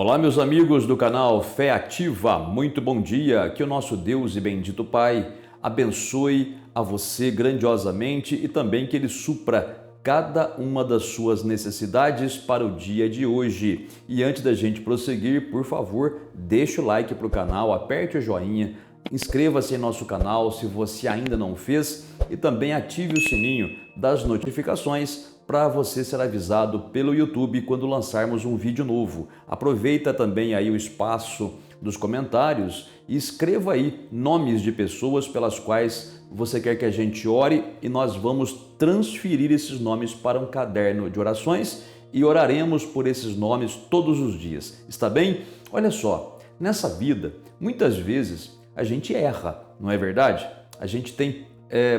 Olá, meus amigos do canal Fé Ativa, muito bom dia. Que o nosso Deus e bendito Pai abençoe a você grandiosamente e também que Ele supra cada uma das suas necessidades para o dia de hoje. E antes da gente prosseguir, por favor, deixe o like para o canal, aperte o joinha, inscreva-se em nosso canal se você ainda não fez e também ative o sininho das notificações para você ser avisado pelo YouTube quando lançarmos um vídeo novo. Aproveita também aí o espaço dos comentários e escreva aí nomes de pessoas pelas quais você quer que a gente ore e nós vamos transferir esses nomes para um caderno de orações e oraremos por esses nomes todos os dias. Está bem? Olha só, nessa vida, muitas vezes a gente erra, não é verdade? A gente tem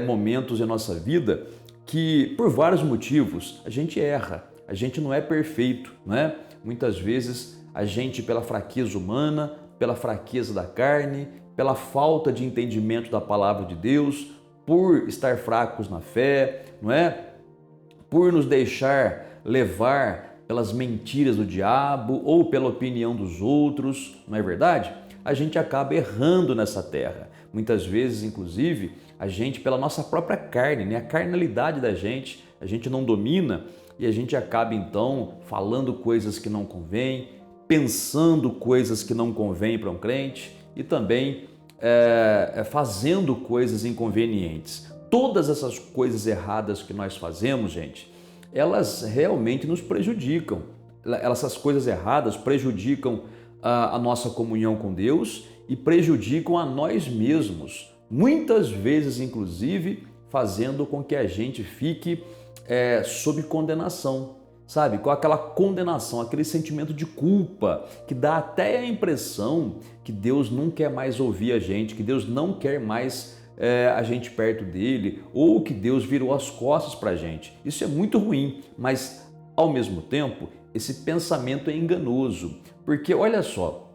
momentos em nossa vida que, por vários motivos, a gente erra, a gente não é perfeito, não é? Muitas vezes a gente, pela fraqueza humana, pela fraqueza da carne, pela falta de entendimento da palavra de Deus, por estar fracos na fé, não é? Por nos deixar levar pelas mentiras do diabo ou pela opinião dos outros, não é verdade? A gente acaba errando nessa terra. Muitas vezes, inclusive, a gente, pela nossa própria carne, né? A carnalidade da gente, a gente não domina e a gente acaba, então, falando coisas que não convêm, pensando coisas que não convêm para um crente e também fazendo coisas inconvenientes. Todas essas coisas erradas que nós fazemos, gente, elas realmente nos prejudicam. Essas coisas erradas prejudicam a nossa comunhão com Deus e prejudicam a nós mesmos. Muitas vezes, inclusive, fazendo com que a gente fique sob condenação, sabe? Com aquela condenação, aquele sentimento de culpa que dá até a impressão que Deus não quer mais ouvir a gente, que Deus não quer mais a gente perto dele ou que Deus virou as costas para a gente. Isso é muito ruim, mas ao mesmo tempo esse pensamento é enganoso, porque olha só,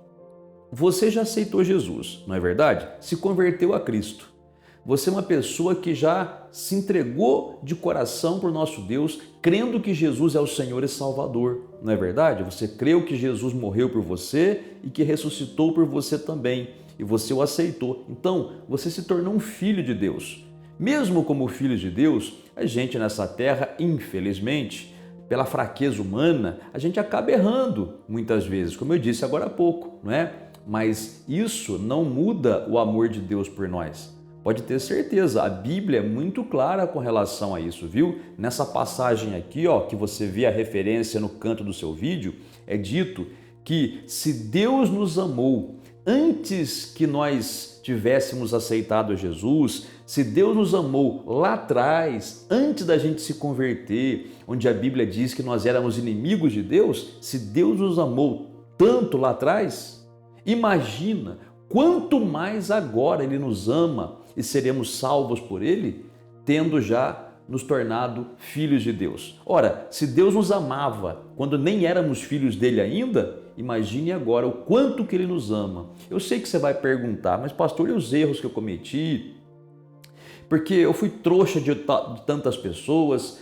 você já aceitou Jesus, não é verdade? Se converteu a Cristo. Você é uma pessoa que já se entregou de coração para o nosso Deus, crendo que Jesus é o Senhor e Salvador, não é verdade? Você creu que Jesus morreu por você e que ressuscitou por você também, e você o aceitou. Então, você se tornou um filho de Deus. Mesmo como filho de Deus, a gente nessa terra, infelizmente, pela fraqueza humana, a gente acaba errando muitas vezes, como eu disse agora há pouco, não é? Mas isso não muda o amor de Deus por nós. Pode ter certeza, a Bíblia é muito clara com relação a isso, viu? Nessa passagem aqui, ó, que você vê a referência no canto do seu vídeo, é dito que se Deus nos amou antes que nós tivéssemos aceitado Jesus, se Deus nos amou lá atrás, antes da gente se converter, onde a Bíblia diz que nós éramos inimigos de Deus, se Deus nos amou tanto lá atrás, imagina quanto mais agora Ele nos ama e seremos salvos por Ele, tendo já nos tornado filhos de Deus. Ora, se Deus nos amava quando nem éramos filhos dele ainda, imagine agora o quanto que Ele nos ama. Eu sei que você vai perguntar, mas pastor, e os erros que eu cometi? Porque eu fui trouxa de tantas pessoas,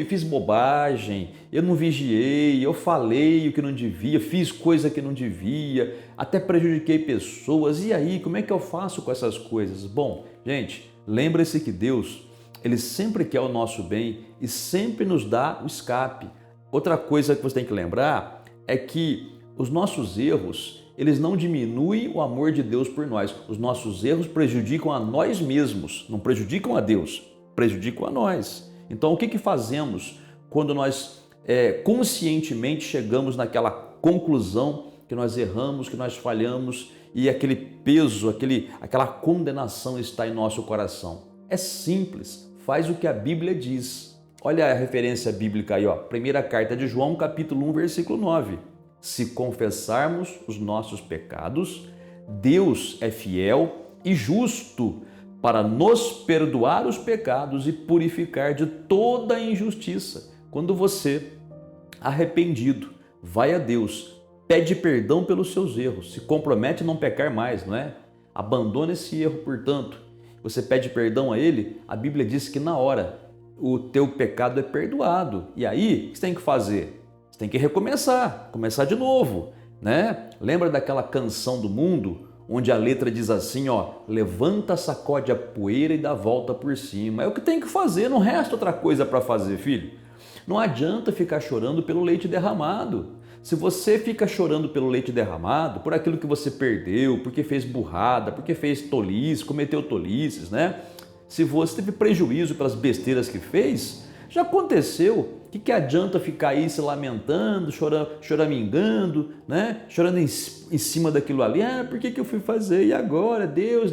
fiz bobagem, eu não vigiei, eu falei o que não devia, fiz coisa que não devia, até prejudiquei pessoas. E aí, como é que eu faço com essas coisas? Bom, gente, lembre-se que Deus, Ele sempre quer o nosso bem e sempre nos dá o escape. Outra coisa que você tem que lembrar é que os nossos erros, eles não diminuem o amor de Deus por nós. Os nossos erros prejudicam a nós mesmos, não prejudicam a Deus, prejudicam a nós. Então, o que fazemos quando nós conscientemente chegamos naquela conclusão que nós erramos, que nós falhamos e aquele peso, aquela condenação está em nosso coração? É simples, faz o que a Bíblia diz. Olha a referência bíblica aí, ó, primeira carta de João, capítulo 1, versículo 9. Se confessarmos os nossos pecados, Deus é fiel e justo para nos perdoar os pecados e purificar de toda a injustiça. Quando você, arrependido, vai a Deus, pede perdão pelos seus erros, se compromete a não pecar mais, não é? Abandona esse erro, portanto. Você pede perdão a Ele, a Bíblia diz que na hora o teu pecado é perdoado. E aí, o que você tem que fazer? Você tem que recomeçar, começar de novo. né? Lembra daquela canção do mundo, onde a letra diz assim, ó, levanta, sacode a poeira e dá a volta por cima. É o que tem que fazer, não resta outra coisa para fazer, filho. Não adianta ficar chorando pelo leite derramado. Se você fica chorando pelo leite derramado, por aquilo que você perdeu, porque fez burrada, porque fez tolice, cometeu tolices, né? Se você teve prejuízo pelas besteiras que fez, já aconteceu. O que adianta ficar aí se lamentando, choramingando, né? Chorando em cima daquilo ali? Ah, por que eu fui fazer? E agora? Deus,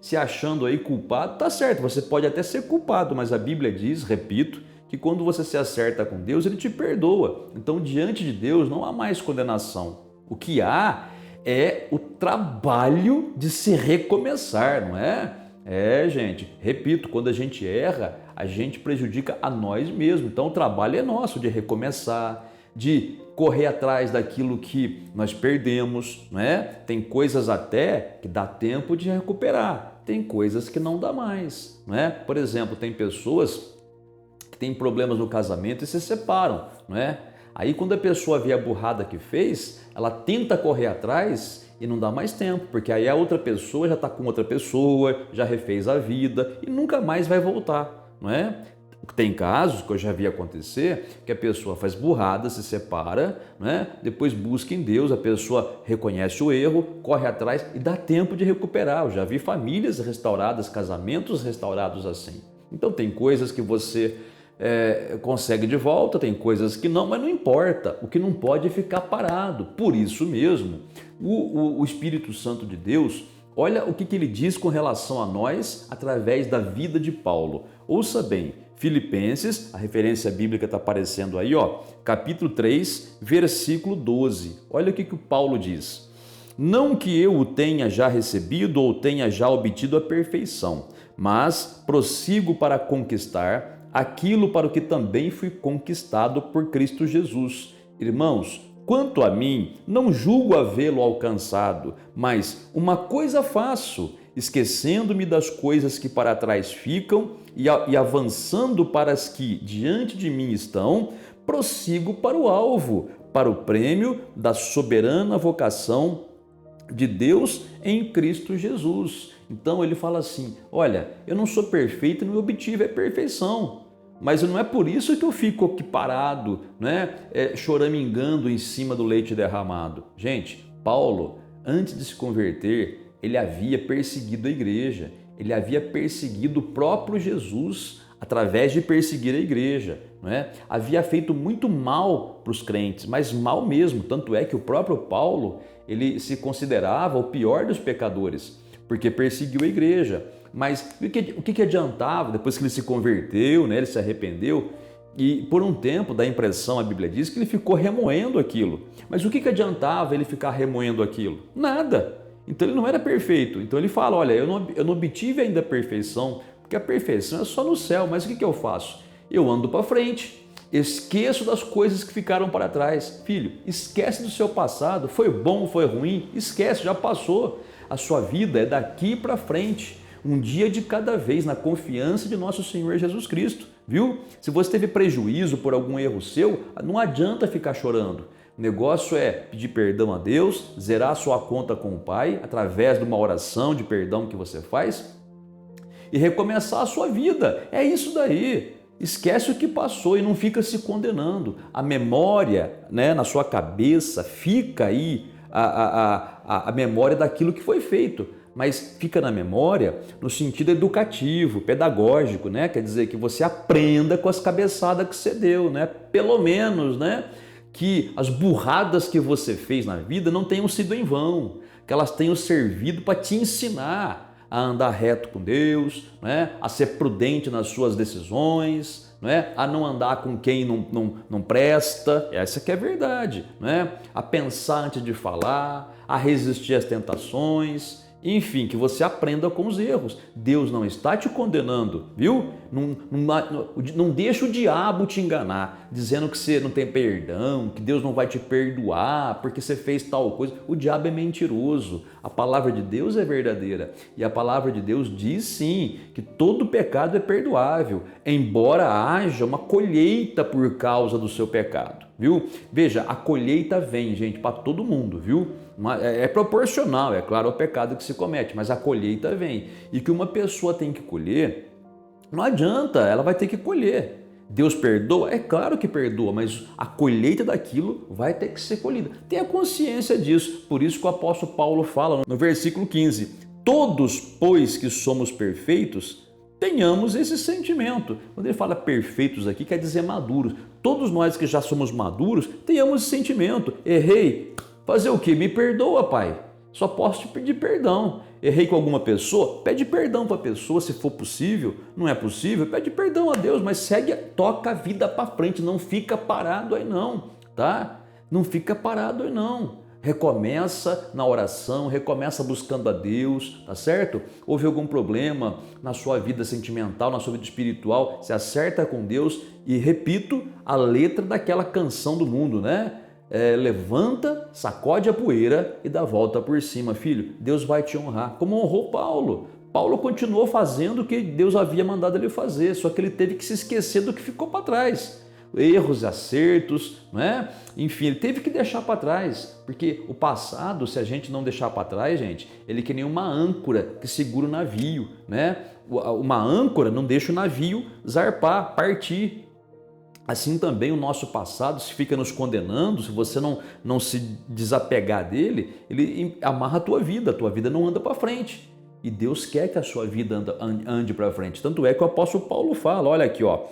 se achando aí culpado. Tá certo, você pode até ser culpado, mas a Bíblia diz, repito, que quando você se acerta com Deus, Ele te perdoa. Então, diante de Deus, não há mais condenação. O que há é o trabalho de se recomeçar, não é? Gente, repito, quando a gente erra, a gente prejudica a nós mesmos. Então, o trabalho é nosso de recomeçar, de correr atrás daquilo que nós perdemos, não é? Tem coisas até que dá tempo de recuperar, tem coisas que não dá mais, não é? Por exemplo, tem pessoas que têm problemas no casamento e se separam, não é? Aí quando a pessoa vê a burrada que fez, ela tenta correr atrás e não dá mais tempo, porque aí a outra pessoa já está com outra pessoa, já refez a vida e nunca mais vai voltar, não é? Tem casos que eu já vi acontecer que a pessoa faz burrada, se separa, né? Depois busca em Deus, a pessoa reconhece o erro, corre atrás e dá tempo de recuperar. Eu já vi famílias restauradas, casamentos restaurados assim. Então tem coisas que você consegue de volta, tem coisas que não, mas não importa. O que não pode é ficar parado. Por isso mesmo, o Espírito Santo de Deus, olha o que ele diz com relação a nós através da vida de Paulo. Ouça bem, Filipenses, a referência bíblica está aparecendo aí, ó, capítulo 3, versículo 12. Olha o que o Paulo diz. Não que eu o tenha já recebido ou tenha já obtido a perfeição, mas prossigo para conquistar aquilo para o que também fui conquistado por Cristo Jesus. Irmãos, quanto a mim, não julgo havê-lo alcançado, mas uma coisa faço, esquecendo-me das coisas que para trás ficam e avançando para as que diante de mim estão, prossigo para o alvo, para o prêmio da soberana vocação de Deus em Cristo Jesus. Então ele fala assim, olha, eu não sou perfeito e não obtive a perfeição, mas não é por isso que eu fico aqui parado, né, choramingando em cima do leite derramado. Gente, Paulo, antes de se converter, ele havia perseguido a igreja, ele havia perseguido o próprio Jesus através de perseguir a igreja, não é? Havia feito muito mal para os crentes, mas mal mesmo, tanto é que o próprio Paulo, ele se considerava o pior dos pecadores, porque perseguiu a igreja. Mas o que adiantava depois que ele se converteu, né? Ele se arrependeu e por um tempo, dá a impressão, a Bíblia diz, que ele ficou remoendo aquilo. Mas o que adiantava ele ficar remoendo aquilo? Nada. Então ele não era perfeito. Então ele fala, olha, eu não obtive ainda a perfeição, porque a perfeição é só no céu. Mas o que eu faço? Eu ando para frente, esqueço das coisas que ficaram para trás. Filho, esquece do seu passado, foi bom, foi ruim, esquece, já passou. A sua vida é daqui para frente, um dia de cada vez, na confiança de nosso Senhor Jesus Cristo, viu? Se você teve prejuízo por algum erro seu, não adianta ficar chorando. O negócio é pedir perdão a Deus, zerar a sua conta com o Pai, através de uma oração de perdão que você faz, e recomeçar a sua vida. É isso daí. Esquece o que passou e não fica se condenando. A memória, né, na sua cabeça, fica aí a memória daquilo que foi feito. Mas fica na memória no sentido educativo, pedagógico, né? Quer dizer que você aprenda com as cabeçadas que você deu, né? Pelo menos, né? Que as burradas que você fez na vida não tenham sido em vão, que elas tenham servido para te ensinar a andar reto com Deus, né? A ser prudente nas suas decisões, né? A não andar com quem não presta, essa que é a verdade, né? A pensar antes de falar, a resistir às tentações. Enfim, que você aprenda com os erros. Deus não está te condenando, viu? Não deixa o diabo te enganar, dizendo que você não tem perdão, que Deus não vai te perdoar porque você fez tal coisa. O diabo é mentiroso. A palavra de Deus é verdadeira. E a palavra de Deus diz sim, que todo pecado é perdoável, embora haja uma colheita por causa do seu pecado. viu? Veja, a colheita vem, gente, para todo mundo, viu? É proporcional, é claro, ao pecado que se comete, mas a colheita vem. E que uma pessoa tem que colher, não adianta, ela vai ter que colher. Deus perdoa? É claro que perdoa, mas a colheita daquilo vai ter que ser colhida. Tenha consciência disso. Por isso que o apóstolo Paulo fala no versículo 15: todos, pois que somos perfeitos, tenhamos esse sentimento. Quando ele fala perfeitos aqui, quer dizer maduros. Todos nós que já somos maduros, tenhamos esse sentimento. Errei, fazer o quê? Me perdoa, Pai. Só posso te pedir perdão. Errei com alguma pessoa? Pede perdão para a pessoa, se for possível. Não é possível? Pede perdão a Deus, mas segue, toca a vida para frente. Não fica parado aí não, tá? Não fica parado aí não. Recomeça na oração, recomeça buscando a Deus, tá certo? Houve algum problema na sua vida sentimental, na sua vida espiritual, se acerta com Deus e, repito, a letra daquela canção do mundo, né? Levanta, sacode a poeira e dá volta por cima, filho. Deus vai te honrar, como honrou Paulo. Paulo continuou fazendo o que Deus havia mandado ele fazer, só que ele teve que se esquecer do que ficou para trás. Erros, acertos, né? Enfim, ele teve que deixar para trás, porque o passado, se a gente não deixar para trás, gente, ele é que nem uma âncora que segura o navio, né? Uma âncora não deixa o navio zarpar, partir. Assim também o nosso passado, se fica nos condenando, se você não se desapegar dele, ele amarra a tua vida não anda para frente. E Deus quer que a sua vida ande para frente. Tanto é que o apóstolo Paulo fala, olha aqui, ó,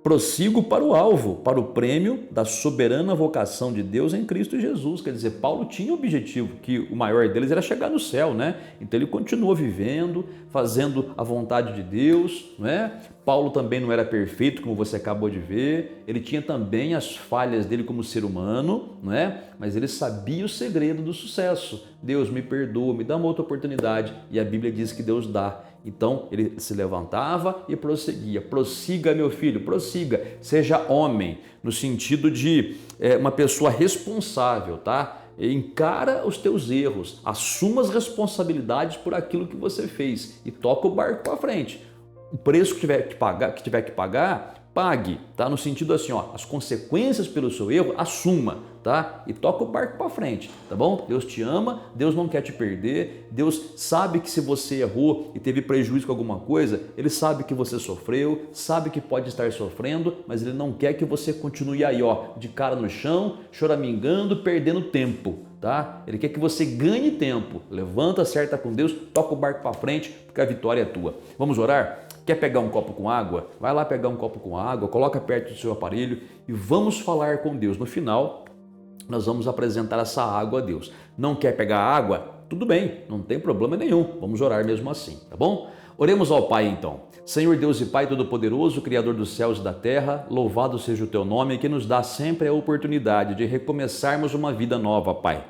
prossigo para o alvo, para o prêmio da soberana vocação de Deus em Cristo Jesus. Quer dizer, Paulo tinha o objetivo, que o maior deles era chegar no céu, né? Então ele continuou vivendo, fazendo a vontade de Deus, né? Paulo também não era perfeito, como você acabou de ver, ele tinha também as falhas dele como ser humano, não é? Mas ele sabia o segredo do sucesso. Deus, me perdoa, me dá uma outra oportunidade, e a Bíblia diz que Deus dá. Então ele se levantava e prosseguia. Prossiga, meu filho, prossiga, seja homem, no sentido de uma pessoa responsável, tá? Encara os teus erros, assuma as responsabilidades por aquilo que você fez e toca o barco para frente. O preço que tiver que pagar, pague, tá? No sentido assim, ó, as consequências pelo seu erro, assuma, tá? E toca o barco para frente, tá bom? Deus te ama, Deus não quer te perder, Deus sabe que se você errou e teve prejuízo com alguma coisa, Ele sabe que você sofreu, sabe que pode estar sofrendo, mas Ele não quer que você continue aí, ó, de cara no chão, choramingando, perdendo tempo, tá? Ele quer que você ganhe tempo, levanta, acerta com Deus, toca o barco para frente, porque a vitória é tua. Vamos orar? Quer pegar um copo com água? Vai lá pegar um copo com água, coloca perto do seu aparelho e vamos falar com Deus. No final, nós vamos apresentar essa água a Deus. Não quer pegar água? Tudo bem, não tem problema nenhum. Vamos orar mesmo assim, tá bom? Oremos ao Pai então. Senhor Deus e Pai Todo-Poderoso, Criador dos céus e da terra, louvado seja o Teu nome que nos dá sempre a oportunidade de recomeçarmos uma vida nova, Pai.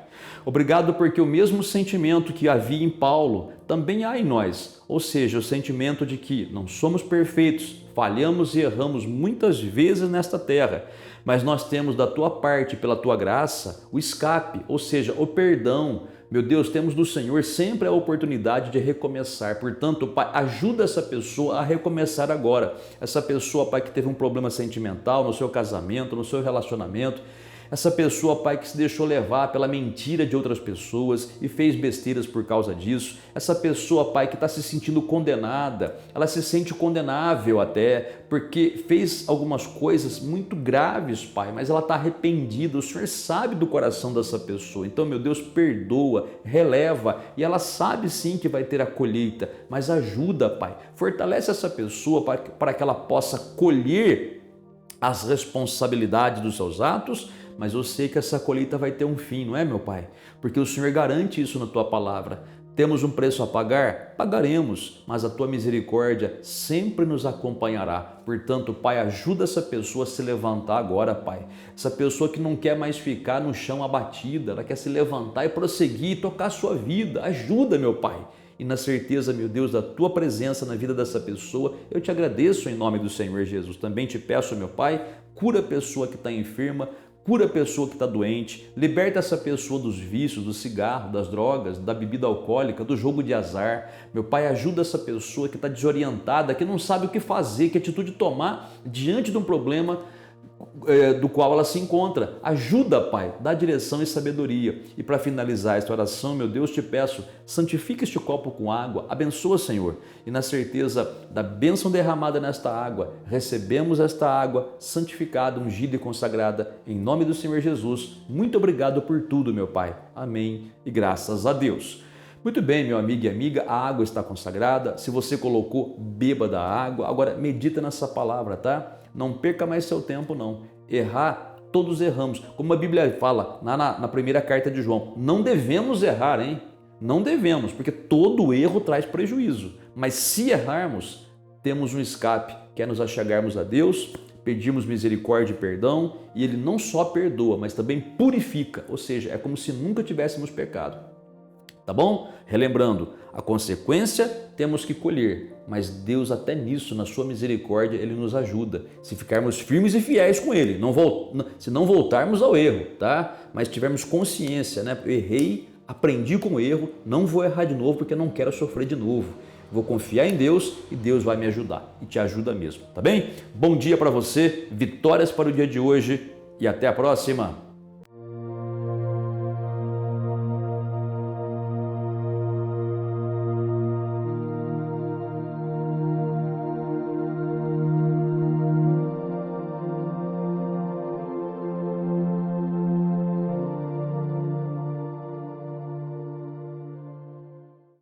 Obrigado porque o mesmo sentimento que havia em Paulo também há em nós, ou seja, o sentimento de que não somos perfeitos, falhamos e erramos muitas vezes nesta terra, mas nós temos da Tua parte, pela Tua graça, o escape, ou seja, o perdão. Meu Deus, temos do Senhor sempre a oportunidade de recomeçar. Portanto, Pai, ajuda essa pessoa a recomeçar agora. Essa pessoa, Pai, que teve um problema sentimental no seu casamento, no seu relacionamento. Essa pessoa, Pai, que se deixou levar pela mentira de outras pessoas e fez besteiras por causa disso. Essa pessoa, Pai, que está se sentindo condenada, ela se sente condenável até, porque fez algumas coisas muito graves, Pai, mas ela está arrependida. O Senhor sabe do coração dessa pessoa. Então, meu Deus, perdoa, releva, e ela sabe sim que vai ter a colheita, mas ajuda, Pai. Fortalece essa pessoa para que ela possa colher as responsabilidades dos seus atos, mas eu sei que essa colheita vai ter um fim, não é, meu Pai? Porque o Senhor garante isso na Tua palavra. Temos um preço a pagar? Pagaremos, mas a Tua misericórdia sempre nos acompanhará. Portanto, Pai, ajuda essa pessoa a se levantar agora, Pai. Essa pessoa que não quer mais ficar no chão abatida, ela quer se levantar e prosseguir e tocar a sua vida. Ajuda, meu Pai. E na certeza, meu Deus, da Tua presença na vida dessa pessoa, eu te agradeço em nome do Senhor Jesus. Também te peço, meu Pai, cura a pessoa que está enferma, cura a pessoa que está doente, liberta essa pessoa dos vícios, do cigarro, das drogas, da bebida alcoólica, do jogo de azar. Meu Pai, ajuda essa pessoa que está desorientada, que não sabe o que fazer, que atitude tomar diante de um problema do qual ela se encontra. Ajuda, Pai, dá direção e sabedoria. E para finalizar esta oração, meu Deus, te peço, santifica este copo com água, abençoa, Senhor, e na certeza da bênção derramada nesta água, recebemos esta água santificada, ungida e consagrada, em nome do Senhor Jesus. Muito obrigado por tudo, meu Pai. Amém e graças a Deus. Muito bem, meu amigo e amiga, a água está consagrada. Se você colocou, beba da água. Agora, medita nessa palavra, tá? Não perca mais seu tempo, não. Errar, todos erramos. Como a Bíblia fala na primeira carta de João, não devemos errar, hein? Não devemos, porque todo erro traz prejuízo. Mas se errarmos, temos um escape, que é nos achegarmos a Deus, pedirmos misericórdia e perdão, e Ele não só perdoa, mas também purifica. Ou seja, é como se nunca tivéssemos pecado. Tá bom? Relembrando, a consequência temos que colher, mas Deus até nisso, na sua misericórdia, Ele nos ajuda. Se ficarmos firmes e fiéis com Ele, se não voltarmos ao erro, tá? Mas tivermos consciência, né? Eu errei, aprendi com o erro, não vou errar de novo porque não quero sofrer de novo. Vou confiar em Deus e Deus vai me ajudar. E te ajuda mesmo, tá bem? Bom dia para você, vitórias para o dia de hoje e até a próxima!